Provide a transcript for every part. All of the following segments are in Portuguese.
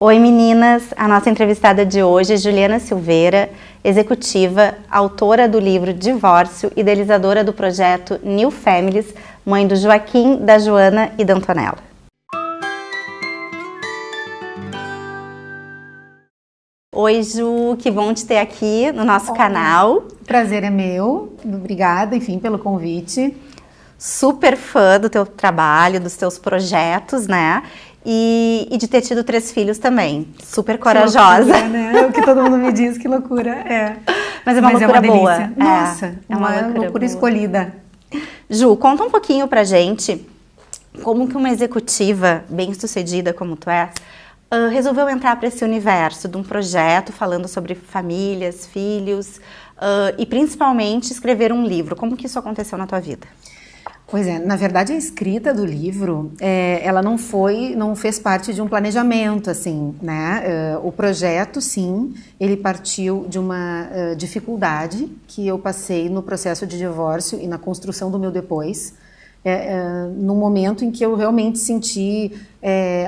Oi meninas, a nossa entrevistada de hoje é Juliana Silveira, executiva, autora do livro Divórcio, idealizadora do projeto New Families, mãe do Joaquim, da Joana e da Antonella. Oi Ju, que bom te ter aqui no nosso canal. Prazer é meu, obrigada, enfim, pelo convite. Super fã do teu trabalho, dos teus projetos, né? E de ter tido 3 filhos também. Super corajosa. Que loucura, né? O que todo mundo me diz, que loucura. É. Mas é uma loucura boa. Nossa, é uma loucura escolhida. Ju, conta um pouquinho pra gente como que uma executiva bem-sucedida como tu és, resolveu entrar para esse universo de um projeto falando sobre famílias, filhos e principalmente escrever um livro. Como que isso aconteceu na tua vida? Pois é, na verdade a escrita do livro, ela não fez parte de um planejamento, assim, né? O projeto, sim, ele partiu de uma dificuldade que eu passei no processo de divórcio e na construção do meu depois, no momento em que eu realmente senti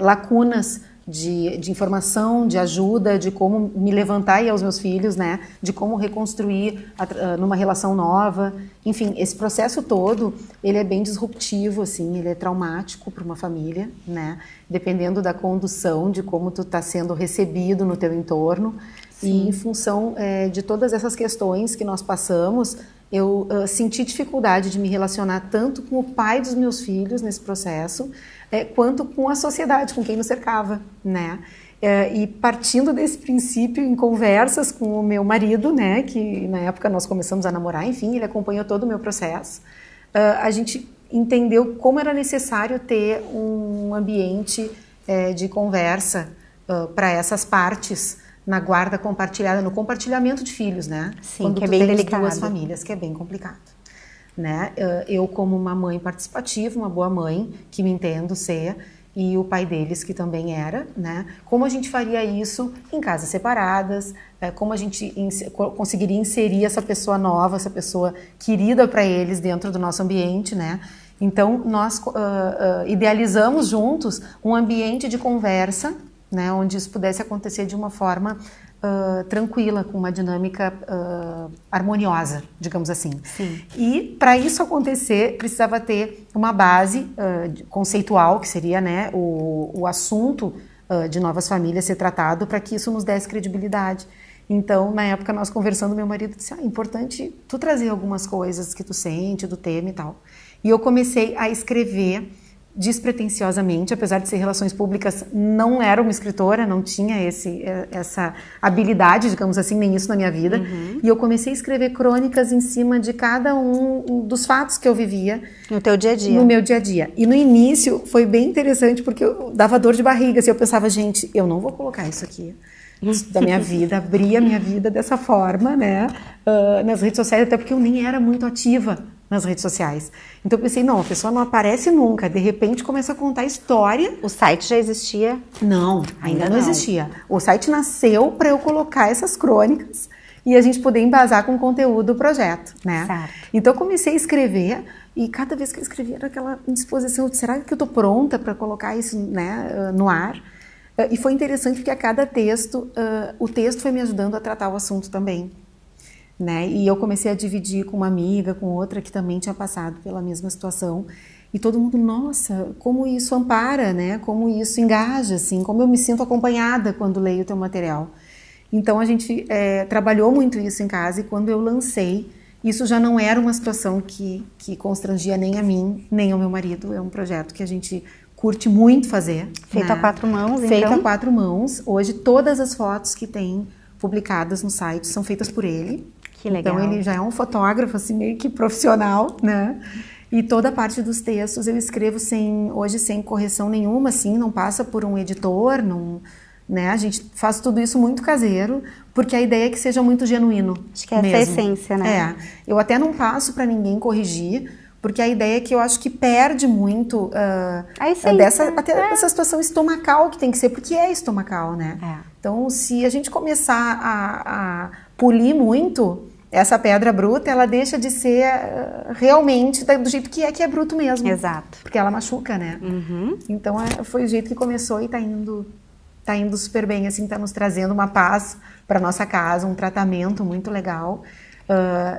lacunas de informação, de ajuda, de como me levantar e aos meus filhos, né? De como reconstruir numa relação nova. Enfim, esse processo todo, ele é bem disruptivo, assim, ele é traumático para uma família, né? Dependendo da condução, de como tu está sendo recebido no teu entorno. Sim. E em função de todas essas questões que nós passamos, eu senti dificuldade de me relacionar tanto com o pai dos meus filhos nesse processo, quanto com a sociedade, com quem nos cercava, né? E partindo desse princípio, em conversas com o meu marido, né, que na época nós começamos a namorar, enfim, ele acompanhou todo o meu processo, a gente entendeu como era necessário ter um ambiente de conversa para essas partes, na guarda compartilhada, no compartilhamento de filhos, né? Sim, quando que é tu bem tens delicado. 2 famílias, que é bem complicado, né? Eu como uma mãe participativa, uma boa mãe, que me entendo ser, e o pai deles que também era, né? Como a gente faria isso em casas separadas, como a gente conseguiria inserir essa pessoa nova, essa pessoa querida para eles dentro do nosso ambiente, né? Então nós idealizamos juntos um ambiente de conversa, né, onde isso pudesse acontecer de uma forma tranquila, com uma dinâmica harmoniosa, digamos assim. Sim. E para isso acontecer, precisava ter uma base conceitual, que seria, né, o assunto de novas famílias ser tratado, para que isso nos desse credibilidade. Então, na época, nós conversando, meu marido disse, é importante tu trazer algumas coisas que tu sente do tema e tal. E eu comecei a escrever despretensiosamente, apesar de ser relações públicas, não era uma escritora, não tinha essa habilidade, digamos assim, nem isso na minha vida. Uhum. E eu comecei a escrever crônicas em cima de cada um dos fatos que eu vivia. No teu dia a dia. No meu dia a dia. E no início foi bem interessante, porque eu dava dor de barriga, assim, eu pensava, gente, eu não vou colocar isso aqui da minha vida, abrir a minha vida dessa forma, né, nas redes sociais, até porque eu nem era muito ativa nas redes sociais. Então eu pensei, não, a pessoa não aparece nunca, de repente começa a contar história. O site já existia? Não, ainda não existia. O site nasceu para eu colocar essas crônicas e a gente poder embasar com o conteúdo do projeto, né? Certo. Então eu comecei a escrever e cada vez que eu escrevia era aquela indisposição, será que eu estou pronta para colocar isso, né, no ar? E foi interessante porque a cada texto, o texto foi me ajudando a tratar o assunto também. Né? E eu comecei a dividir com uma amiga, com outra que também tinha passado pela mesma situação. E todo mundo, nossa, como isso ampara, né? Como isso engaja, assim, como eu me sinto acompanhada quando leio o teu material. Então a gente trabalhou muito isso em casa e quando eu lancei, isso já não era uma situação que constrangia nem a mim, nem ao meu marido. É um projeto que a gente curte muito fazer. Feito, né? A 4 mãos, Feito então? a 4 mãos. Hoje todas as fotos que tem publicadas no site são feitas por ele. Que legal. Então ele já é um fotógrafo assim meio que profissional, né? E toda a parte dos textos eu escrevo hoje sem correção nenhuma, assim, não passa por um editor, não, né? A gente faz tudo isso muito caseiro, porque a ideia é que seja muito genuíno. Acho que essa é a essência, né? Eu até não passo para ninguém corrigir, porque a ideia é que eu acho que perde muito dessa situação estomacal que tem que ser, porque é estomacal, né? Então, se a gente começar a polir muito essa pedra bruta, ela deixa de ser realmente do jeito que é bruto mesmo. Exato. Porque ela machuca, né? Uhum. Então foi o jeito que começou e tá indo tá indo super bem, assim, tá nos trazendo uma paz para nossa casa, um tratamento muito legal.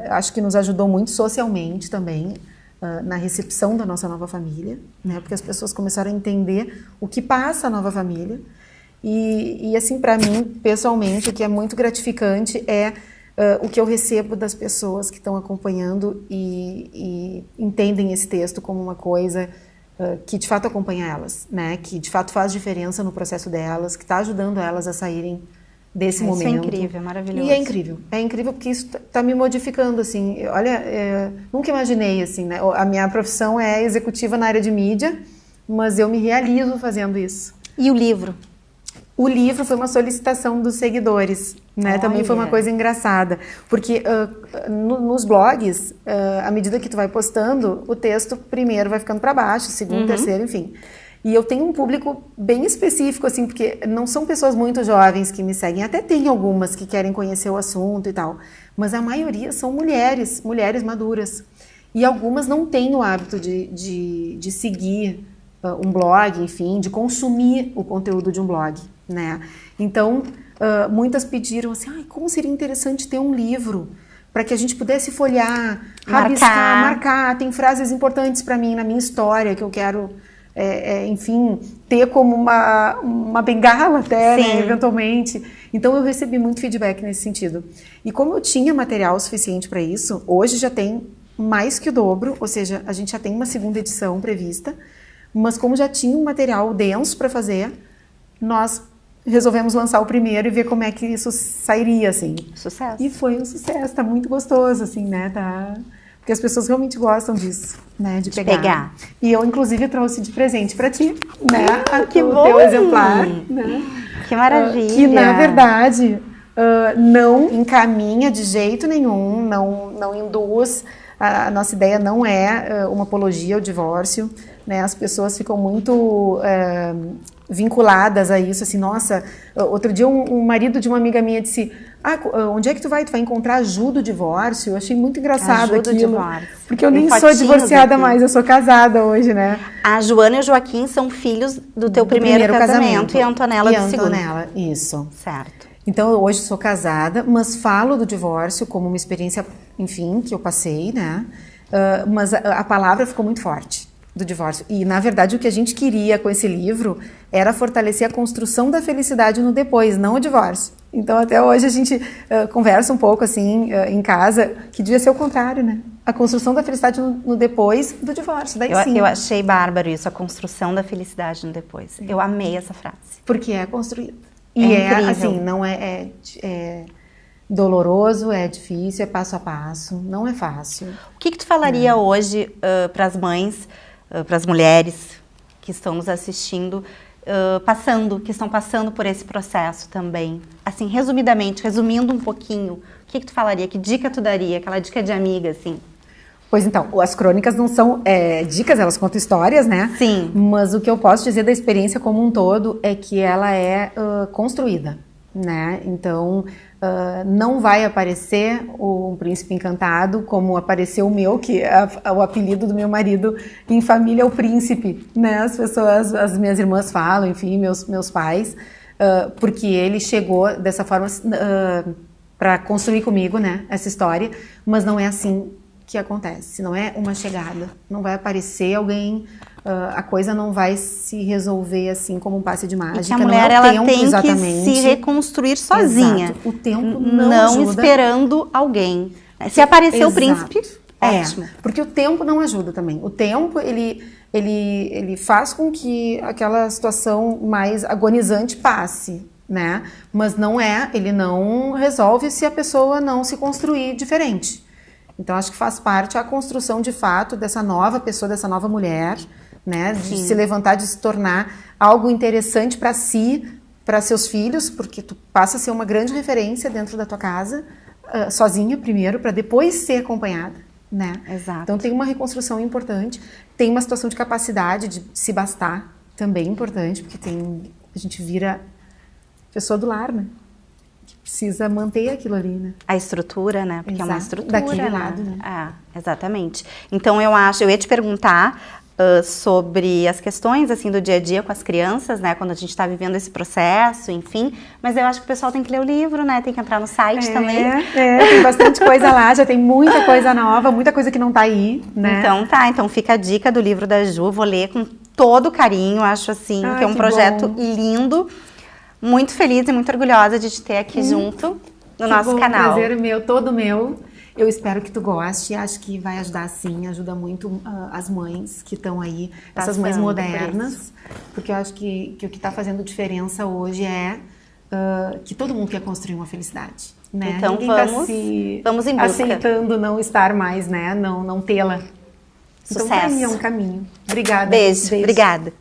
Acho que nos ajudou muito socialmente também, na recepção da nossa nova família, né? Porque as pessoas começaram a entender o que passa a nova família. E assim, para mim, pessoalmente, o que é muito gratificante é o que eu recebo das pessoas que estão acompanhando e entendem esse texto como uma coisa que de fato acompanha elas, né? Que de fato faz diferença no processo delas, que está ajudando elas a saírem desse momento. Isso é incrível, maravilhoso. E é incrível porque isso está me modificando, assim. Olha, nunca imaginei, assim, né? A minha profissão é executiva na área de mídia, mas eu me realizo fazendo isso. E o livro? O livro foi uma solicitação dos seguidores, né? Também foi uma coisa engraçada, porque nos blogs, à medida que tu vai postando, o texto primeiro vai ficando para baixo, segundo, terceiro, enfim. E eu tenho um público bem específico, assim, porque não são pessoas muito jovens que me seguem, até tem algumas que querem conhecer o assunto e tal, mas a maioria são mulheres maduras. E algumas não têm o hábito de seguir um blog, enfim, de consumir o conteúdo de um blog, né? Então, muitas pediram assim, como seria interessante ter um livro para que a gente pudesse folhear, rabiscar, marcar, tem frases importantes para mim, na minha história, que eu quero, enfim, ter como uma bengala até, né, eventualmente. Então, eu recebi muito feedback nesse sentido. E como eu tinha material suficiente para isso, hoje já tem mais que o dobro, ou seja, a gente já tem uma segunda edição prevista, mas como já tinha um material denso para fazer, nós resolvemos lançar o primeiro e ver como é que isso sairia, assim. Sucesso. E foi um sucesso, tá muito gostoso, assim, né? Tá... Porque as pessoas realmente gostam disso, né? De pegar. E eu, inclusive, trouxe de presente para ti, né? Que bom! O teu exemplar, né? Que maravilha! Que, na verdade, não encaminha de jeito nenhum, não induz. A nossa ideia não é uma apologia ao divórcio, né? As pessoas ficam muito vinculadas a isso, assim, nossa, outro dia um marido de uma amiga minha disse, onde é que tu vai? Tu vai encontrar ajuda do divórcio? Eu achei muito engraçado aquilo, porque eu nem sou divorciada mais, eu sou casada hoje, né? A Joana e o Joaquim são filhos do teu primeiro casamento e a Antonella do segundo. Isso. Certo. Então, eu hoje sou casada, mas falo do divórcio como uma experiência, enfim, que eu passei, né? Mas a palavra ficou muito forte do divórcio. E, na verdade, o que a gente queria com esse livro era fortalecer a construção da felicidade no depois, não o divórcio. Então, até hoje, a gente conversa um pouco, assim, em casa, que devia ser o contrário, né? A construção da felicidade no depois do divórcio. Daí sim. Eu achei bárbaro isso, a construção da felicidade no depois. Eu amei essa frase. Porque é construída. E assim, não é doloroso, é difícil, é passo a passo, não é fácil. O que tu falaria hoje para as mães, para as mulheres que estão nos assistindo, que estão passando por esse processo também? Assim, resumidamente, resumindo um pouquinho, o que tu falaria? Que dica tu daria? Aquela dica de amiga, assim? Pois então, as crônicas não são dicas, elas contam histórias, né? Sim. Mas o que eu posso dizer da experiência como um todo é que ela é construída, né? Então, não vai aparecer um príncipe encantado como apareceu o meu, que o apelido do meu marido em família é o príncipe, né? As pessoas, as minhas irmãs falam, enfim, meus pais, porque ele chegou dessa forma para construir comigo, né? Essa história, mas não é assim que acontece, não é uma chegada, não vai aparecer alguém, a coisa não vai se resolver assim como um passe de mágica. E que a mulher, ela tem que se reconstruir sozinha. Exato. O tempo não ajuda. Esperando alguém. Se aparecer o príncipe, ótimo. Porque o tempo não ajuda também. O tempo, ele faz com que aquela situação mais agonizante passe, né? Mas ele não resolve se a pessoa não se construir diferente. Então, acho que faz parte a construção, de fato, dessa nova pessoa, dessa nova mulher, né? De se levantar, de se tornar algo interessante para si, para seus filhos, porque tu passa a ser uma grande referência dentro da tua casa, sozinha primeiro, para depois ser acompanhada, né? Exato. Então, tem uma reconstrução importante, tem uma situação de capacidade de se bastar, também importante, porque a gente vira pessoa do lar, né? Precisa manter aquilo ali, né? A estrutura, né? Porque é uma estrutura, daquele né? lado, né? Exatamente. Então, eu ia te perguntar, sobre as questões, assim, do dia a dia com as crianças, né, quando a gente está vivendo esse processo, enfim, mas eu acho que o pessoal tem que ler o livro, né, tem que entrar no site também. Tem bastante coisa lá, já tem muita coisa nova, muita coisa que não tá aí, né? Então fica a dica do livro da Ju, vou ler com todo carinho, acho assim, que é um projeto lindo, muito feliz e muito orgulhosa de te ter aqui junto no nosso canal. Prazer meu, todo meu. Eu espero que tu goste, acho que vai ajudar sim, ajuda muito as mães que estão aí, essas mães modernas, porque eu acho que o que está fazendo diferença hoje é que todo mundo quer construir uma felicidade, né? Então vamos em busca. Aceitando não estar mais, né? Não tê-la. Então, Sucesso. é um caminho. Obrigada. Beijo. Obrigada.